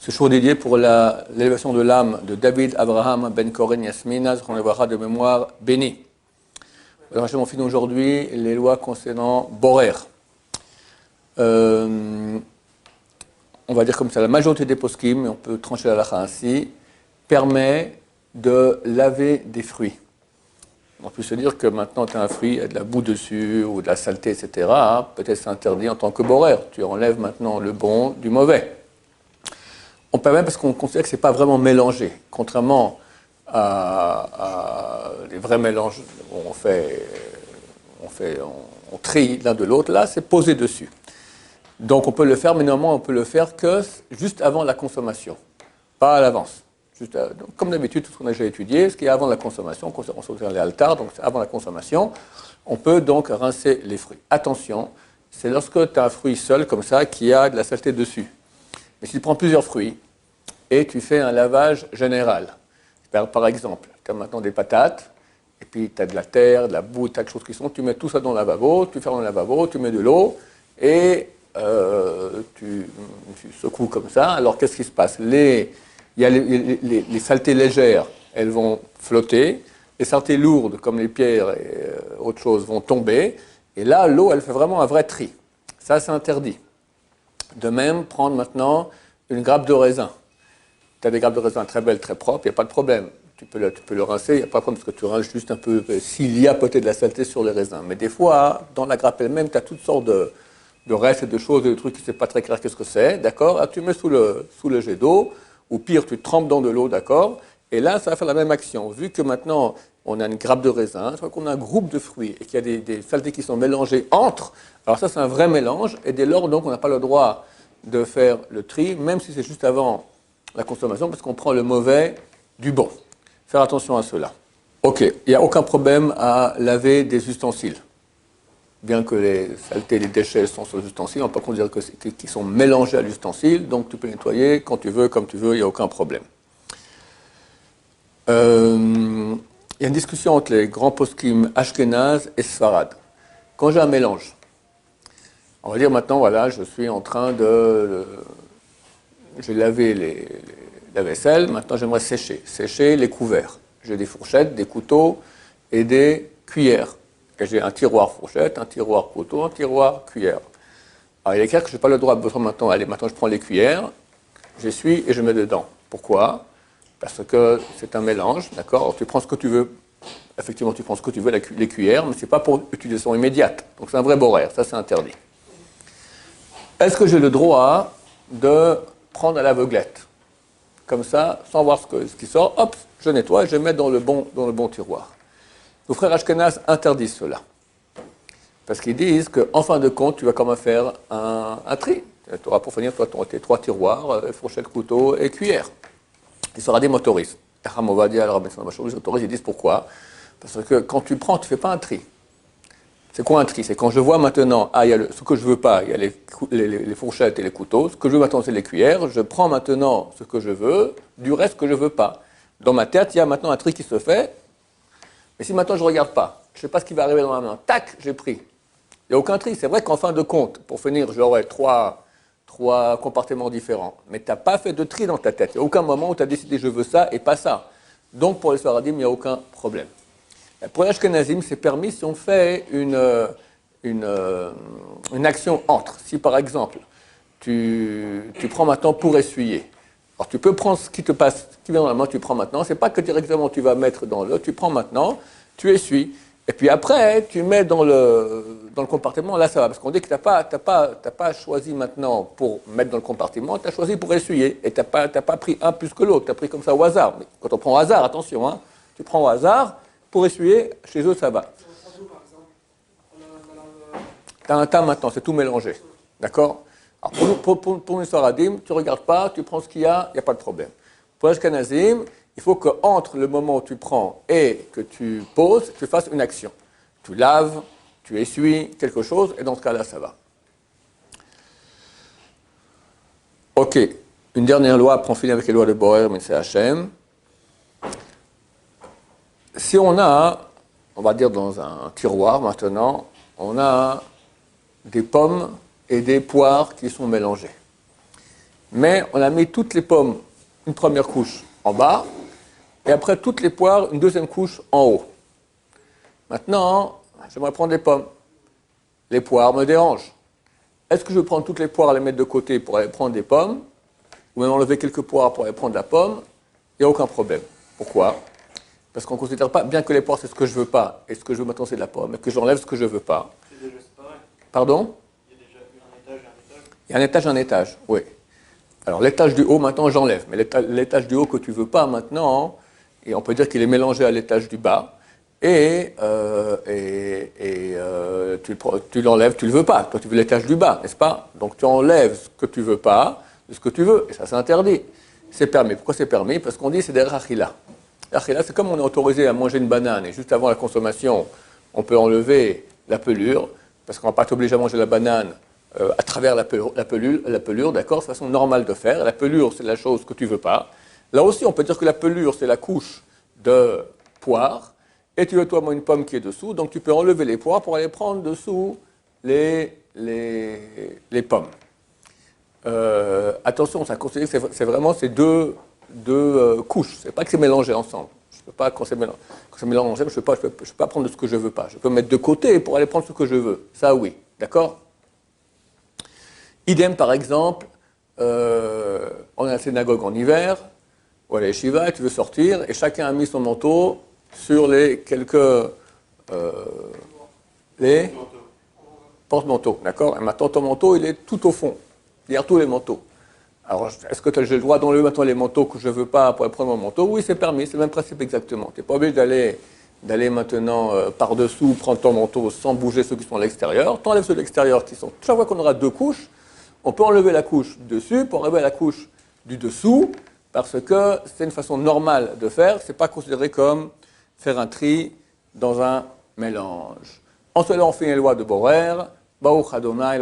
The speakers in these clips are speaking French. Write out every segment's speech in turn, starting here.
Ce jour dédié pour l'élévation de l'âme de David Abraham Ben Koren Yasmina, qu'on verra de mémoire bénie. Alors, on finit aujourd'hui les lois concernant Borer. On va dire comme ça, la majorité des poskim, on peut trancher la lacha ainsi, permet de laver des fruits. On peut se dire que maintenant tu as un fruit, il y a de la boue dessus ou de la saleté, etc. Peut-être c'est interdit en tant que borer. Tu enlèves maintenant le bon du mauvais. On permet parce qu'on considère que ce n'est pas vraiment mélangé. Contrairement à les vrais mélanges où on trie l'un de l'autre, là c'est posé dessus. Donc on peut le faire, mais normalement on peut le faire que juste avant la consommation, pas à l'avance. Donc, comme d'habitude, tout ce qu'on a déjà étudié, ce qui est avant la consommation, on considère les altars, donc avant la consommation, on peut donc rincer les fruits. Attention, c'est lorsque tu as un fruit seul comme ça qui a de la saleté dessus. Mais si tu prends plusieurs fruits et tu fais un lavage général, par exemple, tu as maintenant des patates, et puis tu as de la terre, de la boue, tas de choses qui sont, tu mets tout ça dans le lavabo, tu fermes le lavabo, tu mets de l'eau, et tu secoues comme ça. Alors qu'est-ce qui se passe? Les saletés légères, elles vont flotter, les saletés lourdes, comme les pierres et autres choses, vont tomber, et là, l'eau, elle fait vraiment un vrai tri. Ça, c'est interdit. De même, prendre maintenant une grappe de raisin. Tu as des grappes de raisin très belles, très propres, il n'y a pas de problème. Tu peux le rincer, il n'y a pas de problème, parce que tu rinces juste un peu, s'il y a peut-être de la saleté sur les raisins. Mais des fois, dans la grappe elle-même, tu as toutes sortes de restes et de choses, de trucs qui ne sont pas très clair qu'est-ce que c'est, d'accord? Là, tu mets sous le jet d'eau, ou pire, tu trempes dans de l'eau, d'accord? Et là, ça va faire la même action. Vu que maintenant, on a une grappe de raisin, soit qu'on a un groupe de fruits, et qu'il y a des saletés qui sont mélangées entre, alors ça, c'est un vrai mélange, et dès lors, donc, on n'a pas le droit de faire le tri, même si c'est juste avant la consommation, parce qu'on prend le mauvais du bon. Faire attention à cela. Ok, il n'y a aucun problème à laver des ustensiles. Bien que les saletés, les déchets sont sur les ustensiles, on peut considérer qu'ils sont mélangés à l'ustensile, donc tu peux nettoyer quand tu veux, comme tu veux, il n'y a aucun problème. Il y a une discussion entre les grands poskim Ashkenaz et Sfarad. Quand j'ai un mélange, on va dire maintenant, voilà, je suis en train j'ai lavé la vaisselle, maintenant j'aimerais sécher les couverts. J'ai des fourchettes, des couteaux et des cuillères. Et j'ai un tiroir fourchette, un tiroir couteau, un tiroir cuillère. Alors il est clair que je n'ai pas le droit de maintenant, allez, maintenant je prends les cuillères, j'essuie et je mets dedans. Pourquoi? Parce que c'est un mélange, d'accord? Tu prends ce que tu veux, effectivement tu prends ce que tu veux, les cuillères, mais ce n'est pas pour utilisation immédiate. Donc c'est un vrai borer, ça c'est interdit. Est-ce que j'ai le droit de prendre à l'aveuglette, comme ça, sans voir ce qui sort, hop, je nettoie et je mets dans le bon tiroir. Nos frères Ashkenaz interdisent cela. Parce qu'ils disent qu'en fin de compte, tu vas quand même faire un tri. Tu auras pour finir tes 3 tiroirs, fourchette, couteau et cuillère. Les Sfaradim autorisent. Raham Ovadia, le Rabbin Shalom, ils autorisent, ils disent pourquoi? Parce que quand tu prends, tu ne fais pas un tri. C'est quoi un tri? C'est quand je vois maintenant, il y a ce que je ne veux pas, il y a les fourchettes et les couteaux, ce que je veux maintenant c'est les cuillères, je prends maintenant ce que je veux, du reste que je ne veux pas. Dans ma tête, il y a maintenant un tri qui se fait, mais si maintenant je ne regarde pas, je ne sais pas ce qui va arriver dans ma main, tac, j'ai pris. Il n'y a aucun tri. C'est vrai qu'en fin de compte, pour finir, j'aurai trois compartiments différents, mais tu n'as pas fait de tri dans ta tête. Il n'y a aucun moment où tu as décidé je veux ça et pas ça. Donc pour les Sfaradim, il n'y a aucun problème. Pour les Ashkenazim, c'est permis si on fait une action entre. Si par exemple, tu prends maintenant pour essuyer. Alors tu peux prendre ce qui te passe, ce qui vient dans la main, tu prends maintenant. C'est pas que directement tu vas mettre dans l'eau, tu prends maintenant, tu essuies. Et puis après, tu mets dans le compartiment, là ça va. Parce qu'on dit que tu n'as pas choisi maintenant pour mettre dans le compartiment, tu as choisi pour essuyer. Et tu n'as pas pris un plus que l'autre, tu as pris comme ça au hasard. Mais quand on prend au hasard, attention, hein, tu prends au hasard. Pour essuyer, chez eux, ça va. Tu as un tas maintenant, c'est tout mélangé. D'accord? Alors pour une Sfaradim, tu ne regardes pas, tu prends ce qu'il y a, il n'y a pas de problème. Pour les Ashkenazim, il faut qu'entre le moment où tu prends et que tu poses, tu fasses une action. Tu laves, tu essuies quelque chose, et dans ce cas-là, ça va. Ok, une dernière loi, après on finit avec les lois de Borer, mais c'est Hachem. Si on va dire dans un tiroir maintenant, on a des pommes et des poires qui sont mélangées. mais on a mis toutes les pommes, une première couche en bas, et après toutes les poires, une deuxième couche en haut. Maintenant, j'aimerais prendre les pommes. Les poires me dérangent. Est-ce que je vais prendre toutes les poires et les mettre de côté pour aller prendre des pommes, ou même enlever quelques poires pour aller prendre la pomme? Il n'y a aucun problème. Pourquoi? Parce qu'on ne considère pas, bien que les poires c'est ce que je ne veux pas, et ce que je veux maintenant c'est de la pomme, et que j'enlève ce que je ne veux pas. C'est déjà séparé. Pardon? Il y a déjà un étage et un étage. Il y a un étage, oui. Alors l'étage du haut, maintenant j'enlève, mais l'étage du haut que tu ne veux pas maintenant, et on peut dire qu'il est mélangé à l'étage du bas, et tu l'enlèves, tu ne le veux pas. Toi, tu veux l'étage du bas, n'est-ce pas? Donc tu enlèves ce que tu ne veux pas de ce que tu veux, et ça c'est interdit. C'est permis. Pourquoi c'est permis? Parce qu'on dit que c'est des rachila. Rachila, c'est comme on est autorisé à manger une banane, et juste avant la consommation, on peut enlever la pelure, parce qu'on ne va pas t'obliger à manger la banane à travers la pelure, d'accord? C'est la façon normale de faire. La pelure, c'est la chose que tu ne veux pas. Là aussi, on peut dire que la pelure, c'est la couche de poire, et tu veux toi une pomme qui est dessous, donc tu peux enlever les poires pour aller prendre dessous les pommes. Attention, ça considère que c'est vraiment ces deux couches. C'est pas que c'est mélangé ensemble. Je peux pas, quand c'est mélangé ensemble, je peux pas prendre de ce que je veux pas. Je peux mettre de côté pour aller prendre ce que je veux. Ça, oui. D'accord? Idem, par exemple, on est à la synagogue en hiver, ou à la yeshiva, et tu veux sortir, et chacun a mis son manteau sur les quelques porte-manteaux, d'accord? Et maintenant, ton manteau, il est tout au fond, derrière tous les manteaux. Alors, est-ce que j'ai le droit d'enlever maintenant les manteaux que je ne veux pas pour prendre mon manteau? Oui, c'est permis, c'est le même principe exactement. Tu n'es pas obligé d'aller maintenant par-dessous, prendre ton manteau sans bouger ceux qui sont à l'extérieur. Tu enlèves ceux de l'extérieur qui sont... Chaque fois qu'on aura deux couches, on peut enlever la couche dessus pour enlever la couche du dessous, parce que c'est une façon normale de faire, ce n'est pas considéré comme faire un tri dans un mélange. En cela, on fait une loi de Borer, Baruch Adonai,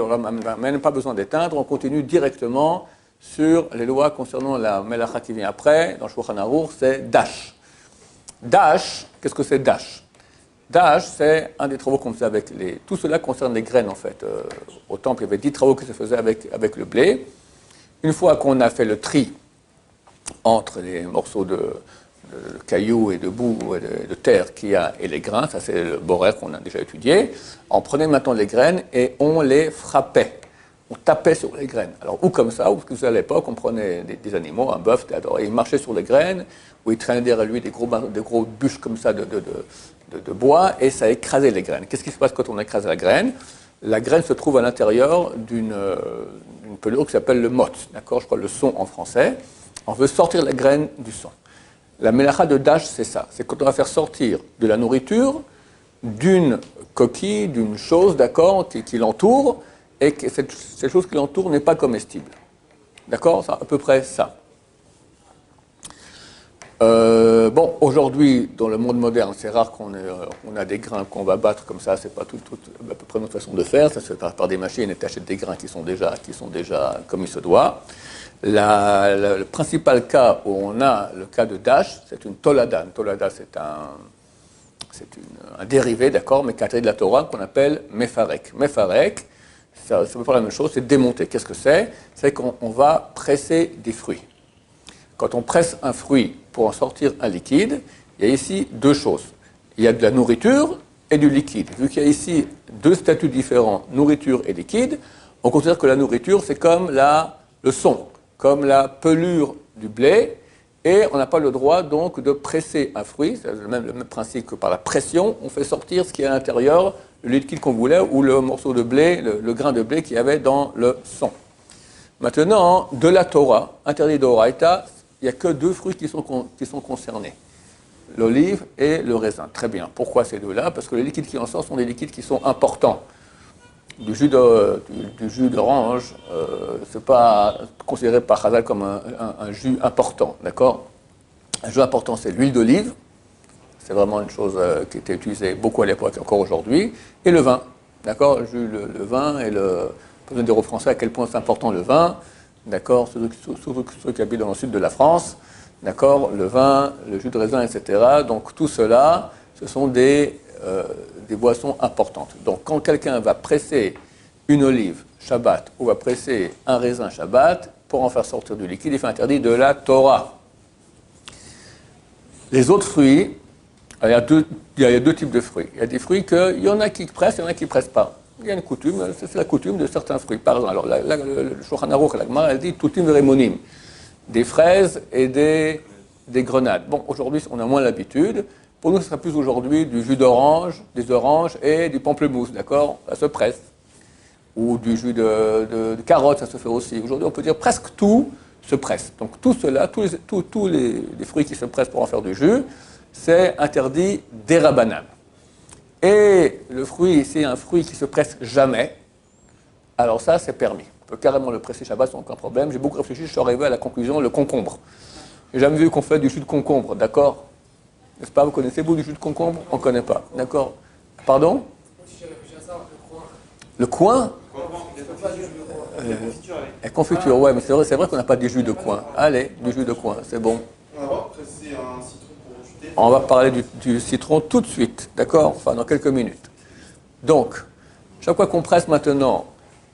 pas besoin d'éteindre, on continue directement sur les lois concernant la Melacha qui vient après, dans Shulchan Aruch, c'est Dash. Dash, qu'est-ce que c'est Dash? Dash, c'est un des travaux qu'on faisait avec les... Tout cela concerne les graines, en fait. Au temple, il y avait 10 travaux qui se faisaient avec le blé. Une fois qu'on a fait le tri entre les morceaux de cailloux et de boue et de terre qu'il y a et les grains, ça c'est le borer qu'on a déjà étudié, on prenait maintenant les graines et on les frappait. On tapait sur les graines. Alors, ou comme ça, ou parce que à l'époque, on prenait des animaux, un bœuf, et il marchait sur les graines, où il traînait derrière lui des gros bûches comme ça de bois, et ça écrasait les graines. Qu'est-ce qui se passe quand on écrase la graine? La graine se trouve à l'intérieur d'une pelure qui s'appelle le mot, d'accord? Je crois le son en français. On veut sortir la graine du son. La mélacha de Dash, c'est ça. C'est quand on va faire sortir de la nourriture, d'une coquille, d'une chose, d'accord, qui l'entoure, et que cette chose qui l'entoure n'est pas comestible. D'accord? C'est à peu près ça. Bon, aujourd'hui, dans le monde moderne, c'est rare qu'on a des grains qu'on va battre comme ça, c'est pas à peu près notre façon de faire, ça se fait par des machines et tu achètes des grains qui sont déjà comme il se doit. Le principal cas où on a le cas de Dash, c'est une tolada. Une tolada, c'est un dérivé, d'accord, mais qui de la Torah, qu'on appelle mefarek. Mefarek, ça veut pas la même chose, c'est démonter. Qu'est-ce que c'est? C'est qu'on va presser des fruits. Quand on presse un fruit pour en sortir un liquide, il y a ici deux choses. Il y a de la nourriture et du liquide. Vu qu'il y a ici deux statuts différents, nourriture et liquide, on considère que la nourriture, c'est comme le son, comme la pelure du blé, et on n'a pas le droit donc de presser un fruit, c'est le même principe que par la pression, on fait sortir ce qui est à l'intérieur, le liquide qu'on voulait, ou le morceau de blé, le grain de blé qu'il y avait dans le son. Maintenant, de la Torah, interdit d'Oraïta, il n'y a que deux fruits qui sont concernés, l'olive et le raisin. Très bien. Pourquoi ces deux-là? Parce que les liquides qui en sortent sont des liquides qui sont importants. Du jus d'orange, c'est pas considéré par Chazal comme un jus important, d'accord? Un jus important, c'est l'huile d'olive. C'est vraiment une chose qui était utilisée beaucoup à l'époque et encore aujourd'hui. Et le vin, d'accord? Le vin et pas besoin de dire aux Français à quel point c'est important le vin, d'accord? Surtout ceux qui habitent dans le sud de la France, d'accord? Le vin, le jus de raisin, etc. Donc tout cela, ce sont des boissons importantes. Donc quand quelqu'un va presser une olive Shabbat ou va presser un raisin Shabbat, pour en faire sortir du liquide, il fait interdit de la Torah. Les autres fruits, il y a deux types de fruits. Il y a des fruits qu'il y en a qui pressent, il y en a qui ne pressent pas. Il y a une coutume, c'est la coutume de certains fruits. Par exemple, alors, le Shulchan Aruch, la Gemara, elle dit Tutim veremonim, des fraises et des grenades. Bon, aujourd'hui, on a moins l'habitude. Pour nous, ce sera plus aujourd'hui du jus d'orange, des oranges et du pamplemousse, d'accord? Ça se presse. Ou du jus de carotte, ça se fait aussi. Aujourd'hui, on peut dire presque tout se presse. Donc tout cela, tous les fruits qui se pressent pour en faire du jus, c'est interdit d'Erabanan. Et le fruit, c'est un fruit qui se presse jamais. Alors ça, c'est permis. On peut carrément le presser Shabbat sans aucun problème. J'ai beaucoup réfléchi, je suis arrivé à la conclusion, le concombre. J'ai jamais vu qu'on fait du jus de concombre, d'accord? N'est-ce pas? Vous connaissez-vous du jus de concombre? On ne connaît pas, d'accord? Pardon? Le coin? La confiture, ouais, mais c'est vrai qu'on n'a pas de jus de coin. Allez, du jus de coin, c'est bon. On va presser un citron pour jeter. On va parler du citron tout de suite, d'accord? Enfin, dans quelques minutes. Donc, chaque fois qu'on presse maintenant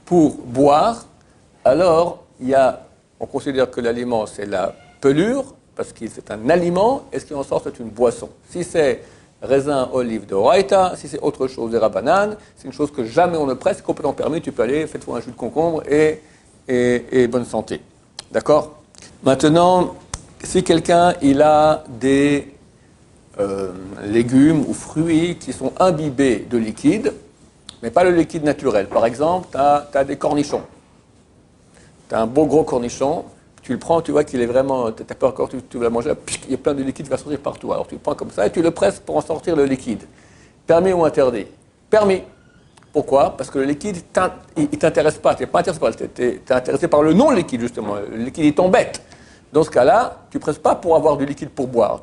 pour boire, alors on considère que l'aliment c'est la pelure, parce que c'est un aliment, et ce qui en sort c'est une boisson. Si c'est raisin, olive de Oraita, si c'est autre chose, des banane, c'est une chose que jamais on ne presse, c'est complètement permis, tu peux aller, fais-toi un jus de concombre et bonne santé. D'accord? Maintenant, si quelqu'un il a des légumes ou fruits qui sont imbibés de liquide, mais pas le liquide naturel. Par exemple, tu as des cornichons. Tu as un beau gros cornichon, tu le prends, tu vois qu'il est vraiment, tu n'as pas encore, tu vas le manger, il y a plein de liquide qui va sortir partout. Alors tu le prends comme ça et tu le presses pour en sortir le liquide. Permis ou interdit? Permis. Pourquoi? Parce que le liquide, il ne t'intéresse pas, tu n'es pas intéressé par tu es intéressé par le non-liquide justement. Le liquide, il t'embête. Dans ce cas-là, tu ne presses pas pour avoir du liquide pour boire,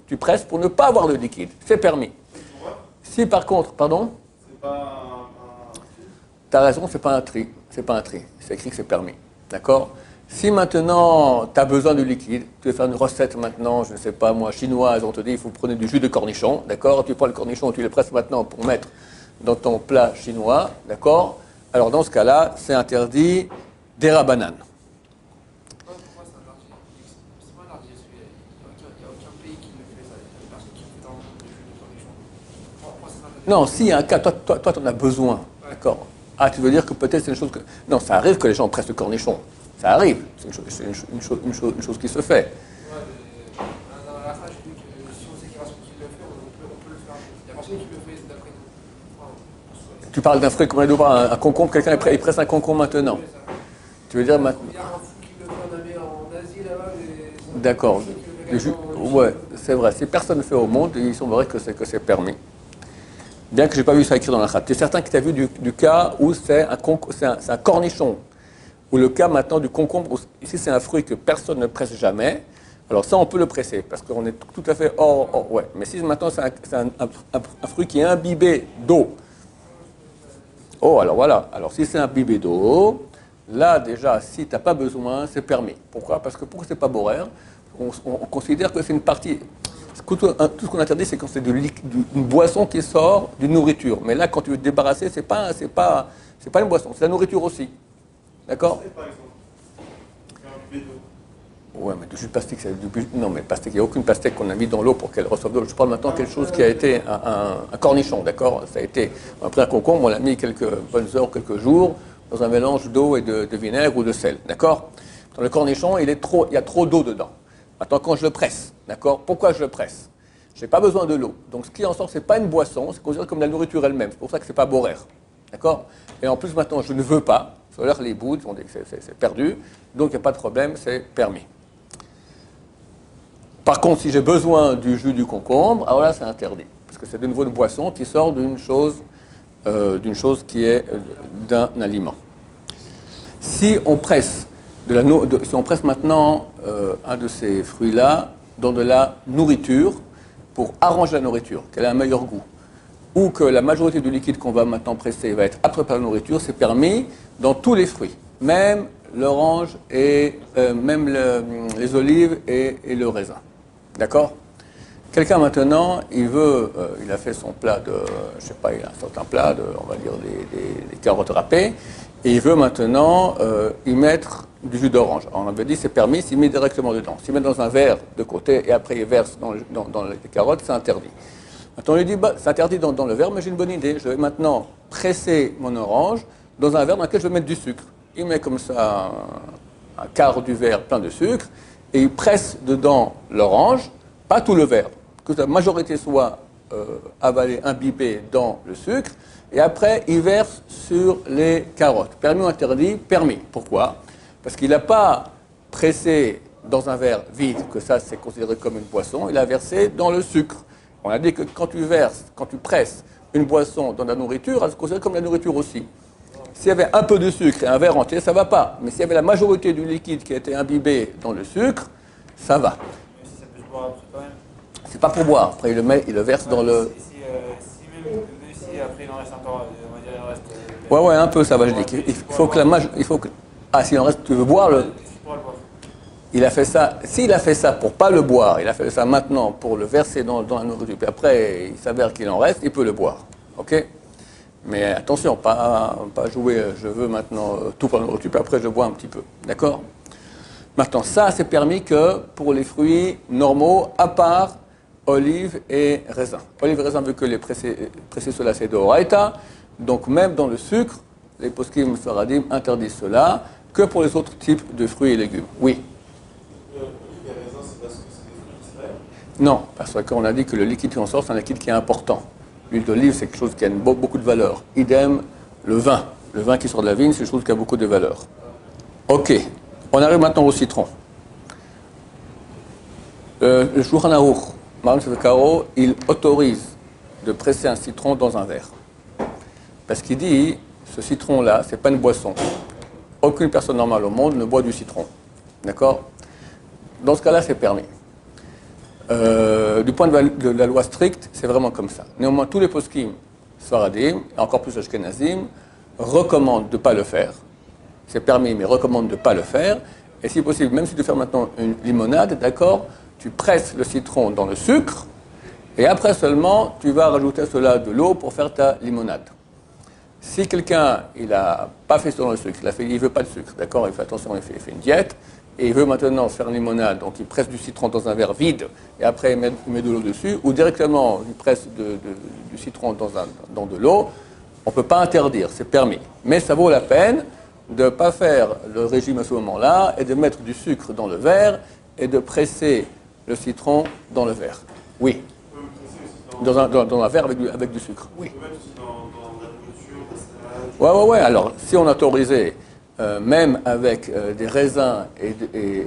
tu presses pour ne pas avoir de liquide. C'est permis. Si par contre, pardon? C'est pas Tu as raison, c'est pas un tri. C'est pas un tri. C'est écrit que c'est permis. D'accord? Si maintenant tu as besoin de liquide, tu veux faire une recette maintenant, je ne sais pas moi, chinoise, on te dit il faut prendre du jus de cornichon, d'accord? Tu prends le cornichon, tu le presses maintenant pour mettre dans ton plat chinois, d'accord? Alors dans ce cas-là, c'est interdit d'Erabanan. Pourquoi c'est interdit? C'est pas interdit, il n'y a aucun pays qui le fait ça. Il y a personne qui le fait dans le jus de cornichon. Pourquoi c'est interdit? Non, s'il y a un cas, toi tu en as besoin, d'accord? Ah, tu veux dire que peut-être c'est une chose que... Non, ça arrive que les gens pressent le cornichon. Ça arrive, c'est une chose qui se fait. Ouais, mais dans la fin, j'ai dit que si on sait qu'il y a personne qui le fait, on peut le faire. Il n'y a personne qui le fait d'après nous. Enfin, Tu parles d'un fruit comme un concombre, quelqu'un il presse un concombre maintenant. Tu veux dire maintenant? il y a un fou qui le fait en Asie là-bas. D'accord. Ouais, c'est vrai. Si personne ne le fait au monde, il semblerait que c'est permis. Bien que je n'ai pas vu ça écrit dans la charte. Tu es certain que tu as vu du cas où c'est un cornichon, ou le cas maintenant du concombre, où, ici c'est un fruit que personne ne presse jamais, alors ça on peut le presser, parce qu'on est tout à fait hors, ouais. Mais si maintenant c'est un fruit qui est imbibé d'eau, oh alors voilà, alors si c'est imbibé d'eau, là déjà si tu n'as pas besoin, c'est permis. Pourquoi? Parce que pourquoi c'est pas boraire? On considère que c'est une partie... Tout ce qu'on interdit, c'est quand c'est une boisson qui sort d'une nourriture. Mais là, quand tu veux te débarrasser, c'est pas une boisson, c'est la nourriture aussi. D'accord? par exemple. Un bébé d'eau. Ouais, mais du jus de pastèque, non, mais pastèque, il n'y a aucune pastèque qu'on a mis dans l'eau pour qu'elle reçoive de l'eau. Je parle maintenant de quelque chose qui a été un cornichon, d'accord? Ça a été, on a pris un concombre, on l'a mis quelques bonnes heures, quelques jours, dans un mélange d'eau et de vinaigre ou de sel, d'accord? Dans le cornichon, il y a trop d'eau dedans. Maintenant, quand je le presse, d'accord? Pourquoi je le presse? Je n'ai pas besoin de l'eau. Donc, ce qui en sort, ce n'est pas une boisson, c'est considéré comme la nourriture elle-même. C'est pour ça que ce n'est pas boraire. D'accord? Et en plus, maintenant, je ne veux pas. Sur l'heure, les bouts, on dit que c'est perdu. Donc, il n'y a pas de problème, c'est permis. Par contre, si j'ai besoin du jus du concombre, alors là, c'est interdit. Parce que c'est de nouveau une boisson qui sort d'une chose qui est d'un aliment. Si on presse si on presse maintenant un de ces fruits-là dans de la nourriture pour arranger la nourriture, qu'elle ait un meilleur goût, ou que la majorité du liquide qu'on va maintenant presser va être absorbé par la nourriture, c'est permis dans tous les fruits, même l'orange et même les olives et le raisin. D'accord? Quelqu'un maintenant, il a fait son plat je sais pas, il a un plat on va dire des carottes râpées, et il veut maintenant y mettre du jus d'orange. On avait dit c'est permis s'il met directement dedans. S'il met dans un verre de côté et après il verse dans les carottes, c'est interdit. Maintenant on lui dit bah, c'est interdit dans le verre, mais j'ai une bonne idée. Je vais maintenant presser mon orange dans un verre dans lequel je vais mettre du sucre. Il met comme ça un quart du verre plein de sucre et il presse dedans l'orange, pas tout le verre, que la majorité soit avalée, imbibée dans le sucre, et après il verse sur les carottes. Permis ou interdit? Permis. Pourquoi? Parce qu'il n'a pas pressé dans un verre vide, que ça c'est considéré comme une boisson, il a versé dans le sucre. On a dit que quand tu presses une boisson dans la nourriture, elle se considère comme la nourriture aussi. S'il y avait un peu de sucre et un verre entier, ça ne va pas. Mais s'il y avait la majorité du liquide qui a été imbibé dans le sucre, ça va. Mais si ça peut se boire après quand même. C'est pas pour boire. Après, il le verse dans le... Même si après il en reste encore, on va dire il en reste... Ouais, un peu, ça va, je dis. Il faut que la majorité... Ah, s'il en reste, tu veux boire le... Il a fait ça, s'il a fait ça pour pas le boire, il a fait ça maintenant pour le verser dans la nourriture, puis après il s'avère qu'il en reste, il peut le boire. Ok? Mais attention, pas jouer, je veux maintenant tout pour la nourriture, puis après je bois un petit peu. D'accord? Maintenant, ça c'est permis que pour les fruits normaux, à part olives et raisins. Olives et raisins, vu que les pressés cela c'est d'oraita, donc même dans le sucre, les poskim faradim interdisent cela, que pour les autres types de fruits et légumes. Oui. Non, parce qu'on a dit que le liquide qui en sort, c'est un liquide qui est important. L'huile d'olive, c'est quelque chose qui a beaucoup de valeur. Idem, le vin. Le vin qui sort de la vigne, c'est quelque chose qui a beaucoup de valeur. Ok, on arrive maintenant au citron. Le Shulchan Aruch, Maharam Sefer Karo, il autorise de presser un citron dans un verre. Parce qu'il dit, ce citron-là, c'est pas une boisson. Aucune personne normale au monde ne boit du citron. D'accord? Dans ce cas-là, c'est permis. Du point de vue de la loi stricte, c'est vraiment comme ça. Néanmoins, tous les poskim, Sfaradim, et encore plus Ashkenazim, recommandent de ne pas le faire. C'est permis, mais recommandent de ne pas le faire. Et si possible, même si tu fais maintenant une limonade, d'accord, tu presses le citron dans le sucre, et après seulement, tu vas rajouter à cela de l'eau pour faire ta limonade. Si quelqu'un, il n'a pas fait ça dans le sucre, il ne veut pas de sucre, d'accord, il fait attention, il fait une diète, et il veut maintenant faire une limonade, donc il presse du citron dans un verre vide, et après il met de l'eau dessus, ou directement il presse du citron dans de l'eau, on ne peut pas interdire, c'est permis. Mais ça vaut la peine de ne pas faire le régime à ce moment-là, et de mettre du sucre dans le verre, et de presser le citron dans le verre. Oui. Dans un verre avec du sucre. Oui. Ouais. Alors, si on a autorisé, même avec des raisins et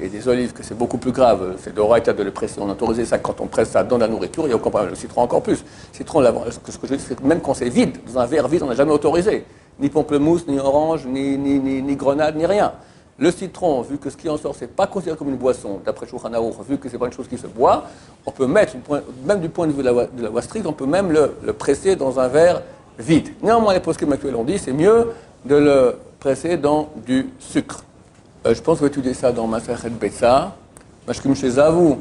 des olives, que c'est beaucoup plus grave, c'est d'oraita de le presser, on a autorisé ça quand on presse ça dans la nourriture, il y a aucun problème. Le citron encore plus. Citron, ce que je dis, c'est que même quand c'est vide, dans un verre vide, on n'a jamais autorisé. Ni pamplemousse, ni orange, ni grenade, ni rien. Le citron, vu que ce qui en sort, c'est pas considéré comme une boisson, d'après Shulchan Aruch, vu que c'est pas une chose qui se boit, on peut mettre, même du point de vue de la loi stricte, on peut même le presser dans un verre vide. Néanmoins, les poskim actuels ont dit, c'est mieux de le presser dans du sucre. Je pense qu'on va étudier ça dans Masechet Beitza. Mashkim chez Zavu.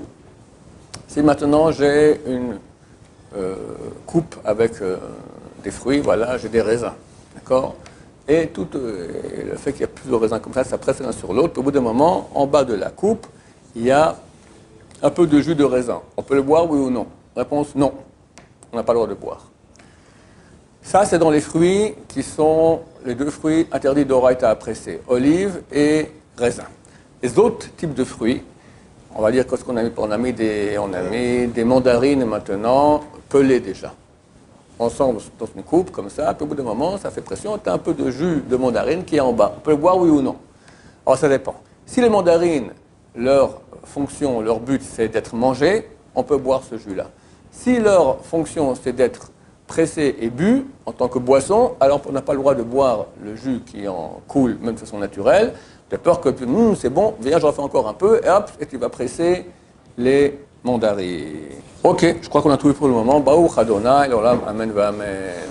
Si maintenant j'ai une coupe avec des fruits, voilà, j'ai des raisins, d'accord? Et tout le fait qu'il y a plusieurs raisins comme ça presse l'un sur l'autre. Au bout d'un moment, en bas de la coupe, il y a un peu de jus de raisin. On peut le boire, oui ou non? Réponse, non. On n'a pas le droit de boire. Ça, c'est dans les fruits qui sont les deux fruits interdits d'oraita à presser, olive et raisin. Les autres types de fruits, on va dire qu'est-ce qu'on a mis? On a mis des mandarines maintenant pelées déjà. Ensemble dans une coupe comme ça, puis au bout d'un moment, ça fait pression, tu as un peu de jus de mandarine qui est en bas. On peut le boire, oui ou non? Alors ça dépend. Si les mandarines, leur fonction, leur but, c'est d'être mangées, on peut boire ce jus-là. Si leur fonction, c'est d'être pressé et bu en tant que boisson, alors on n'a pas le droit de boire le jus qui en coule, même de façon naturelle, de peur que c'est bon, viens, j'en fais encore un peu, et hop, et tu vas presser les mandarines. Ok, je crois qu'on a tout vu pour le moment. Baruch Adonai, l'olam, amen, amen.